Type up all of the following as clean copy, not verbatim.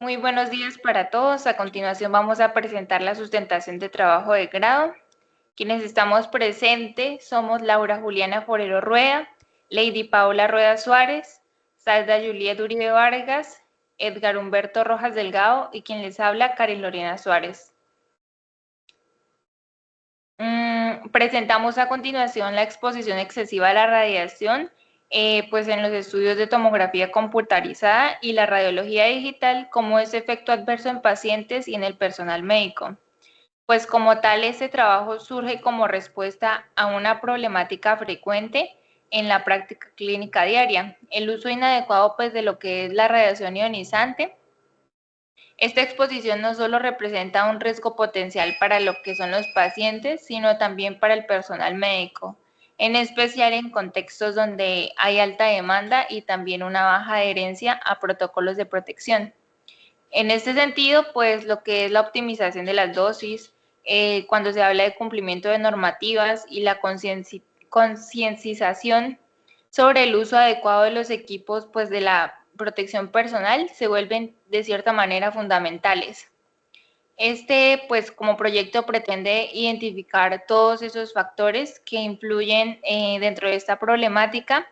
Muy buenos días para todos. A continuación vamos a presentar la sustentación de trabajo de grado. Quienes estamos presentes somos Laura Juliana Forero Rueda, Lady Paola Rueda Suárez, Salda Juliet Uribe Vargas, Edgar Humberto Rojas Delgado y quien les habla, Karen Lorena Suárez. Presentamos a continuación la exposición excesiva a la radiación, pues en los estudios de tomografía computarizada y la radiología digital, como ese efecto adverso en pacientes y en el personal médico. Pues como tal, este trabajo surge como respuesta a una problemática frecuente en la práctica clínica diaria, el uso inadecuado pues de lo que es la radiación ionizante. Esta exposición no solo representa un riesgo potencial para lo que son los pacientes, sino también para el personal médico, en especial en contextos donde hay alta demanda y también una baja adherencia a protocolos de protección. En este sentido, pues lo que es la optimización de las dosis, cuando se habla de cumplimiento de normativas y la concienciación sobre el uso adecuado de los equipos pues de la protección personal se vuelven de cierta manera fundamentales. Este, pues como proyecto pretende identificar todos esos factores que influyen dentro de esta problemática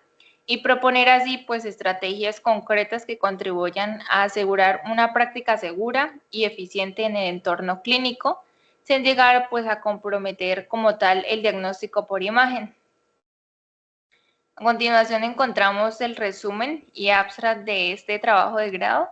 y proponer así pues estrategias concretas que contribuyan a asegurar una práctica segura y eficiente en el entorno clínico, sin llegar pues a comprometer como tal el diagnóstico por imagen. A continuación encontramos el resumen y abstract de este trabajo de grado.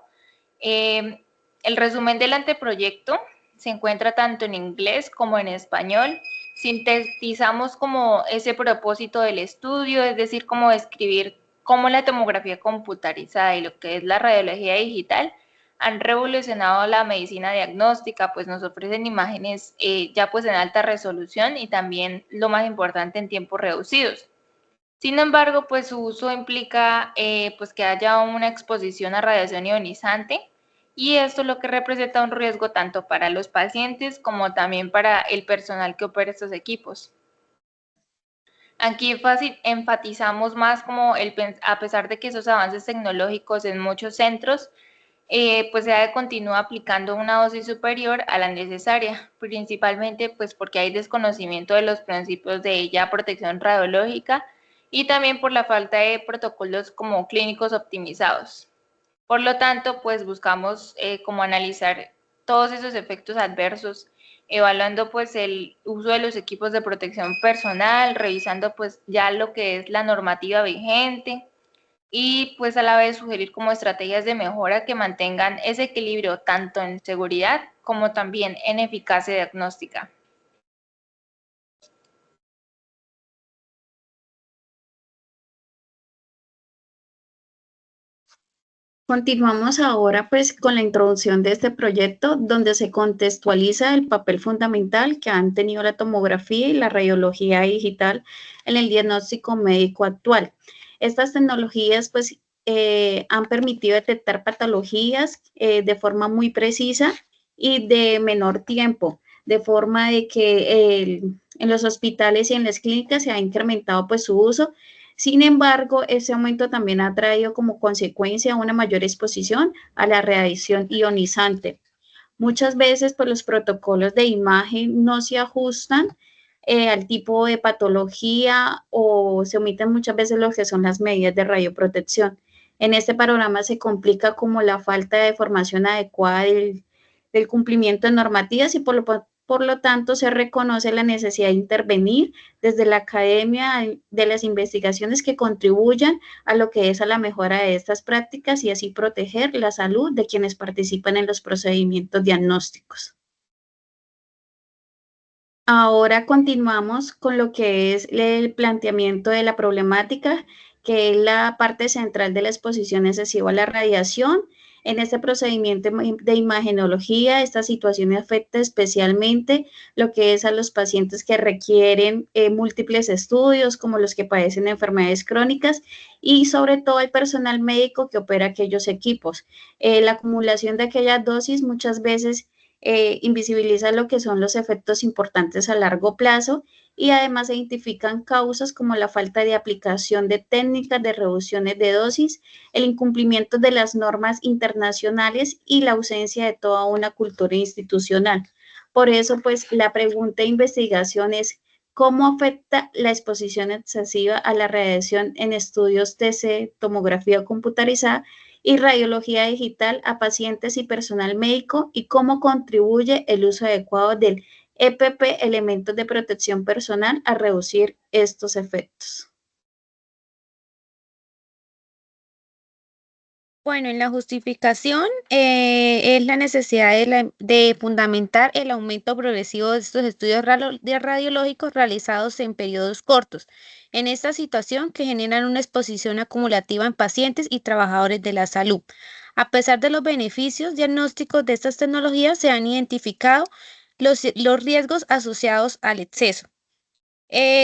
El resumen del anteproyecto se encuentra tanto en inglés como en español. Sintetizamos como ese propósito del estudio, es decir, como describir cómo la tomografía computarizada y lo que es la radiología digital han revolucionado la medicina diagnóstica, pues nos ofrecen imágenes ya pues en alta resolución y también lo más importante en tiempos reducidos. Sin embargo, pues su uso implica pues que haya una exposición a radiación ionizante y esto es lo que representa un riesgo tanto para los pacientes como también para el personal que opera estos equipos. Aquí enfatizamos más como a pesar de que esos avances tecnológicos en muchos centros, pues se continúa aplicando una dosis superior a la necesaria, principalmente pues porque hay desconocimiento de los principios de ya protección radiológica y también por la falta de protocolos como clínicos optimizados. Por lo tanto, pues buscamos como analizar todos esos efectos adversos, evaluando pues el uso de los equipos de protección personal, revisando pues ya lo que es la normativa vigente y pues a la vez sugerir como estrategias de mejora que mantengan ese equilibrio tanto en seguridad como también en eficacia diagnóstica. Continuamos ahora pues con la introducción de este proyecto donde se contextualiza el papel fundamental que han tenido la tomografía y la radiología digital en el diagnóstico médico actual. Estas tecnologías pues han permitido detectar patologías de forma muy precisa y de menor tiempo, de forma de que en los hospitales y en las clínicas se ha incrementado pues su uso. Sin embargo, ese aumento también ha traído como consecuencia una mayor exposición a la radiación ionizante. Muchas veces, pues los protocolos de imagen no se ajustan al tipo de patología o se omiten muchas veces lo que son las medidas de radioprotección. En este panorama se complica como la falta de formación adecuada del cumplimiento de normativas y por lo tanto se reconoce la necesidad de intervenir desde la academia de las investigaciones que contribuyan a lo que es a la mejora de estas prácticas y así proteger la salud de quienes participan en los procedimientos diagnósticos. Ahora continuamos con lo que es el planteamiento de la problemática, que es la parte central de la exposición excesiva a la radiación. En este procedimiento de imagenología, esta situación afecta especialmente lo que es a los pacientes que requieren múltiples estudios, como los que padecen enfermedades crónicas, y sobre todo al personal médico que opera aquellos equipos. La acumulación de aquellas dosis muchas veces invisibiliza lo que son los efectos importantes a largo plazo y además se identifican causas como la falta de aplicación de técnicas de reducciones de dosis, el incumplimiento de las normas internacionales y la ausencia de toda una cultura institucional. Por eso, pues, la pregunta de investigación es, ¿cómo afecta la exposición excesiva a la radiación en estudios TC, tomografía computarizada y radiología digital a pacientes y personal médico y cómo contribuye el uso adecuado del EPP, elementos de protección personal, a reducir estos efectos? Bueno, en la justificación es la necesidad de fundamentar el aumento progresivo de estos estudios radiológicos realizados en periodos cortos. En esta situación que generan una exposición acumulativa en pacientes y trabajadores de la salud. A pesar de los beneficios diagnósticos de estas tecnologías, se han identificado los riesgos asociados al exceso.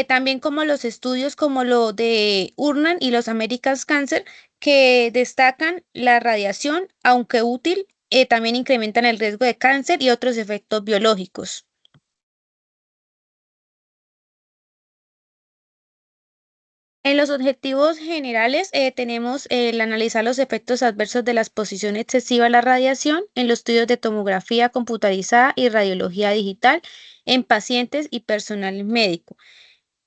También como los estudios como lo de Urnan y los America's Cancer, que destacan la radiación, aunque útil, también incrementan el riesgo de cáncer y otros efectos biológicos. En los objetivos generales tenemos el analizar los efectos adversos de la exposición excesiva a la radiación en los estudios de tomografía computarizada y radiología digital en pacientes y personal médico.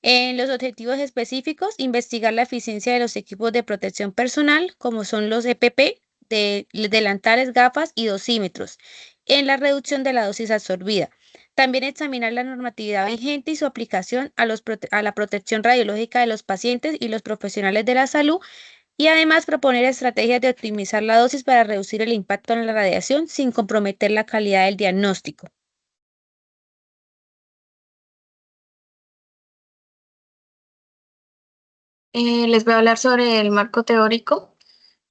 En los objetivos específicos, investigar la eficiencia de los equipos de protección personal, como son los EPP, de delantales, gafas y dosímetros, en la reducción de la dosis absorbida. También examinar la normatividad vigente y su aplicación a la protección radiológica de los pacientes y los profesionales de la salud, y además proponer estrategias de optimizar la dosis para reducir el impacto en la radiación sin comprometer la calidad del diagnóstico. Les voy a hablar sobre el marco teórico.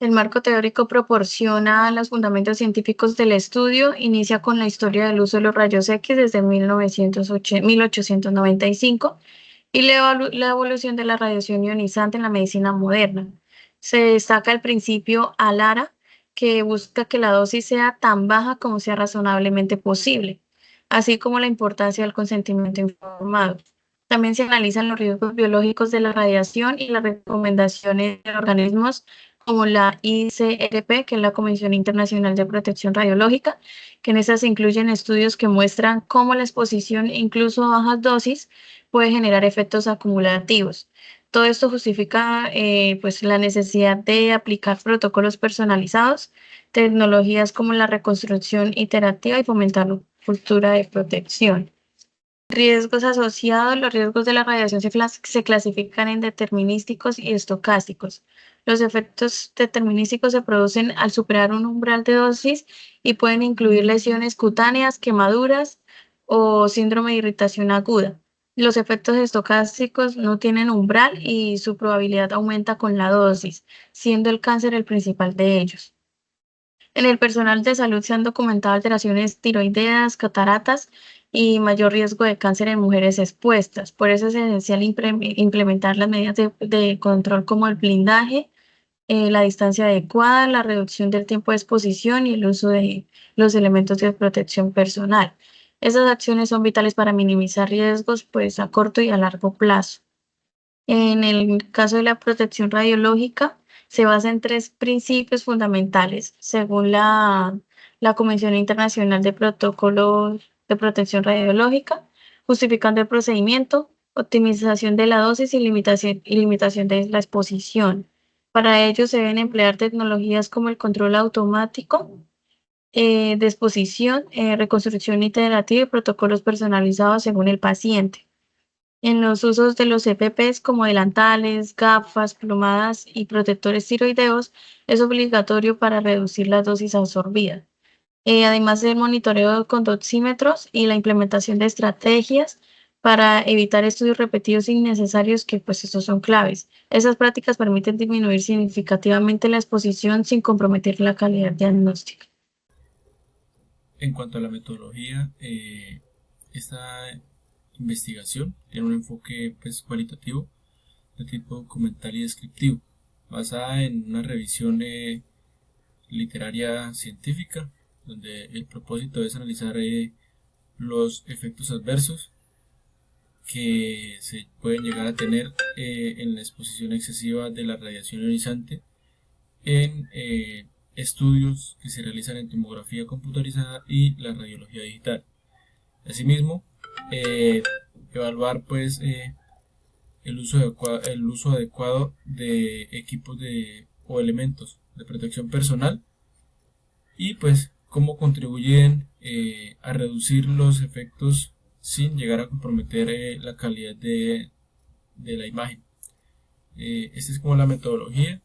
El marco teórico proporciona los fundamentos científicos del estudio, inicia con la historia del uso de los rayos X desde 1895 y la evolución de la radiación ionizante en la medicina moderna. Se destaca el principio ALARA, que busca que la dosis sea tan baja como sea razonablemente posible, así como la importancia del consentimiento informado. También se analizan los riesgos biológicos de la radiación y las recomendaciones de organismos como la ICRP, que es la Comisión Internacional de Protección Radiológica, que en estas se incluyen estudios que muestran cómo la exposición, incluso a bajas dosis, puede generar efectos acumulativos. Todo esto justifica pues, la necesidad de aplicar protocolos personalizados, tecnologías como la reconstrucción iterativa y fomentar la cultura de protección. Riesgos asociados. Los riesgos de la radiación se clasifican en determinísticos y estocásticos. Los efectos determinísticos se producen al superar un umbral de dosis y pueden incluir lesiones cutáneas, quemaduras o síndrome de irritación aguda. Los efectos estocásticos no tienen umbral y su probabilidad aumenta con la dosis, siendo el cáncer el principal de ellos. En el personal de salud se han documentado alteraciones tiroideas, cataratas y mayor riesgo de cáncer en mujeres expuestas. Por eso es esencial implementar las medidas de control como el blindaje, la distancia adecuada, la reducción del tiempo de exposición y el uso de los elementos de protección personal. Esas acciones son vitales para minimizar riesgos pues, a corto y a largo plazo. En el caso de la protección radiológica, se basa en tres principios fundamentales, según la Convención Internacional de Protocolos de Protección Radiológica, justificando el procedimiento, optimización de la dosis y limitación de la exposición. Para ello se deben emplear tecnologías como el control automático de exposición, reconstrucción iterativa y protocolos personalizados según el paciente. En los usos de los EPPs como delantales, gafas, plomadas y protectores tiroideos es obligatorio para reducir las dosis absorbidas. Además del monitoreo con dosímetros y la implementación de estrategias para evitar estudios repetidos innecesarios que pues estos son claves. Esas prácticas permiten disminuir significativamente la exposición sin comprometer la calidad diagnóstica. En cuanto a la metodología, esta investigación tiene un enfoque pues, cualitativo de tipo documental y descriptivo, basada en una revisión literaria científica, donde el propósito es analizar los efectos adversos que se pueden llegar a tener en la exposición excesiva de la radiación ionizante en estudios que se realizan en tomografía computarizada y la radiología digital. Asimismo, evaluar pues el uso adecuado de equipos o elementos de protección personal y pues cómo contribuyen a reducir los efectos sin llegar a comprometer la calidad de la imagen. Esta es como la metodología.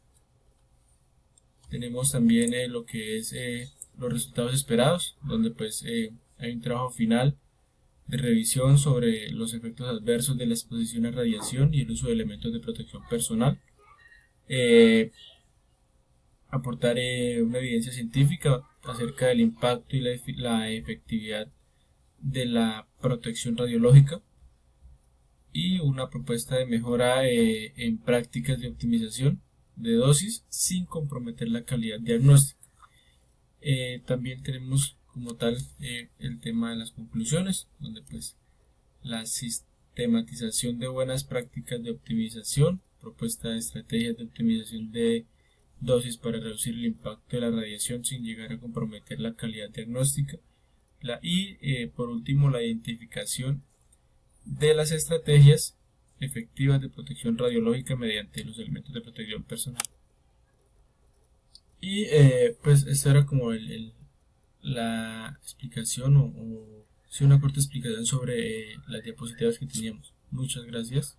Tenemos también lo que es los resultados esperados, donde pues hay un trabajo final de revisión sobre los efectos adversos de la exposición a radiación y el uso de elementos de protección personal. Aportar una evidencia científica acerca del impacto y la efectividad de la protección radiológica y una propuesta de mejora en prácticas de optimización de dosis sin comprometer la calidad diagnóstica. También tenemos como tal el tema de las conclusiones, donde pues la sistematización de buenas prácticas de optimización, propuesta de estrategias de optimización de dosis para reducir el impacto de la radiación sin llegar a comprometer la calidad diagnóstica, y por último la identificación de las estrategias efectivas de protección radiológica mediante los elementos de protección personal. Y pues esta era como la explicación o sí, una corta explicación sobre las diapositivas que teníamos. Muchas gracias.